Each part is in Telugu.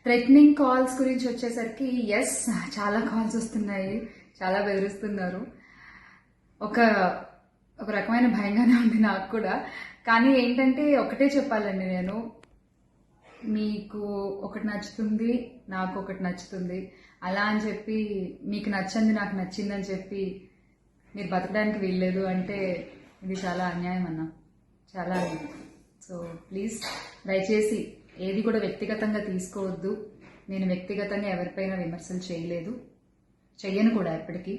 థ్రెటనింగ్ కాల్స్ గురించి వచ్చేసరికి ఎస్, చాలా కాల్స్ వస్తున్నాయి, చాలా బెదిరిస్తున్నారు. ఒక ఒక రకమైన భయంగానే ఉంది నాకు కూడా. కానీ ఏంటంటే ఒకటే చెప్పాలండి, నేను మీకు ఒకటి నచ్చుతుంది, నాకు ఒకటి నచ్చుతుంది, అలా అని చెప్పి మీకు నచ్చింది నాకు నచ్చిందని చెప్పి మీరు బతకడానికి వీల్లేదు అంటే ఇది చాలా అన్యాయం అన్న, చాలా అన్యాయం. సో ప్లీజ్ దయచేసి ఏది కూడా వ్యక్తిగతంగా తీసుకోవద్దు. నేను వ్యక్తిగతంగా ఎవరిపైన విమర్శలు చేయలేదు, చెయ్యను కూడా. ఎప్పటికీ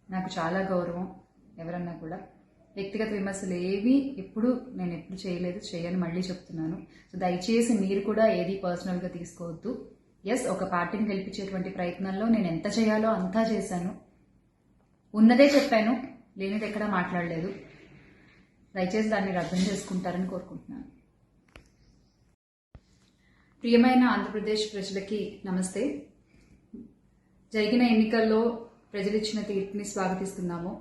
నాకు చాలా గౌరవం. ఎవరన్నా కూడా వ్యక్తిగత విమర్శలు ఏవి నేను ఎప్పుడు చేయలేదు, చేయని మళ్ళీ చెప్తున్నాను. సో దయచేసి మీరు కూడా ఏది పర్సనల్గా తీసుకోవద్దు. ఎస్, ఒక పార్టీని గెలిపించేటువంటి ప్రయత్నంలో నేను ఎంత చేయాలో అంతా చేశాను, ఉన్నదే చెప్పాను, లేనిది ఎక్కడా మాట్లాడలేదు. దయచేసి దాన్ని అర్థం చేసుకుంటారని కోరుకుంటున్నాను. ప్రియమైన ఆంధ్రప్రదేశ్ ప్రజలకి నమస్తే. జరిగిన ఎన్నికల్లో ప్రజలు ఇచ్చిన తీర్పుని స్వాగతిస్తున్నాము.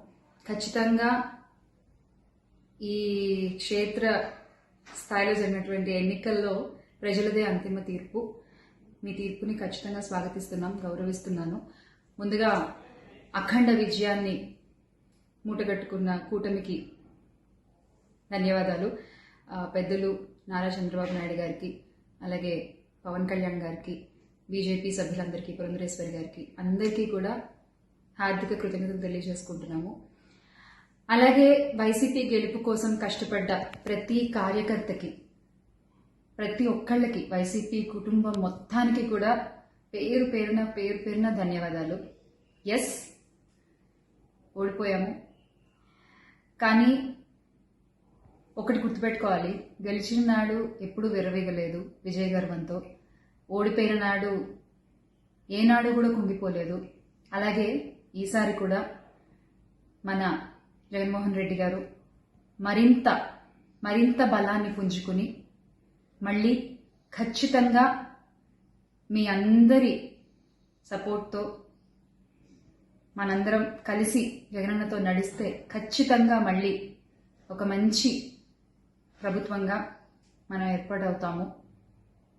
ఖచ్చితంగా ఈ క్షేత్ర స్థాయిలో జరిగినటువంటి ఎన్నికల్లో ప్రజలదే అంతిమ తీర్పు. మీ తీర్పుని ఖచ్చితంగా స్వాగతిస్తున్నాం, గౌరవిస్తున్నాను. ముందుగా అఖండ విజయాన్ని మూటగట్టుకున్న కూటమికి ధన్యవాదాలు. పెద్దలు నారా చంద్రబాబు నాయుడు గారికి, అలాగే పవన్ కళ్యాణ్ గారికి, బీజేపీ సభ్యులందరికీ, పురంధరేశ్వరి గారికి, అందరికీ కూడా హార్దిక కృతజ్ఞతలు తెలియజేసుకుంటున్నాము. అలాగే వైసీపీ గెలుపు కోసం కష్టపడ్డ ప్రతి కార్యకర్తకి, ప్రతి ఒక్కళ్ళకి, వైసీపీ కుటుంబం మొత్తానికి కూడా పేరు పేరున ధన్యవాదాలు. ఎస్, ఓడిపోయాము, కానీ ఒకటి గుర్తుపెట్టుకోవాలి, గెలిచిన నాడు ఎప్పుడూ విర్రవీగలేదు విజయ గర్వంతో, ఓడిపోయిన నాడు ఏనాడు కూడా కుంగిపోలేదు. అలాగే ఈసారి కూడా మన జగన్మోహన్ రెడ్డి గారు మరింత బలాన్ని పుంజుకుని మళ్ళీ ఖచ్చితంగా మీ అందరి సపోర్ట్తో మనందరం కలిసి జగనన్నతో నడిస్తే ఖచ్చితంగా మళ్ళీ ఒక మంచి ప్రభుత్వంగా మనం ఏర్పాటవుతాము.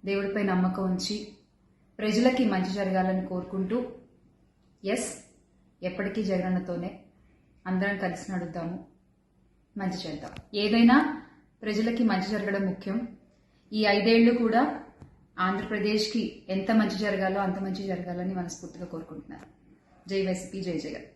దేవుడిపై నమ్మకం ఉంచి ప్రజలకి మంచి జరగాలని కోరుకుంటూ, ఎస్, ఎప్పటికీ జగనన్నతోనే అందరం కలిసి నడుద్దాము, మంచి చేద్దాం. ఏదైనా ప్రజలకి మంచి జరగడం ముఖ్యం. ఈ 5 ఏళ్లు కూడా ఆంధ్రప్రదేశ్కి ఎంత మంచి జరగాలో అంత మంచి జరగాలని మనస్ఫూర్తిగా కోరుకుంటున్నాను. జై వైసీపీ, జై జగన్.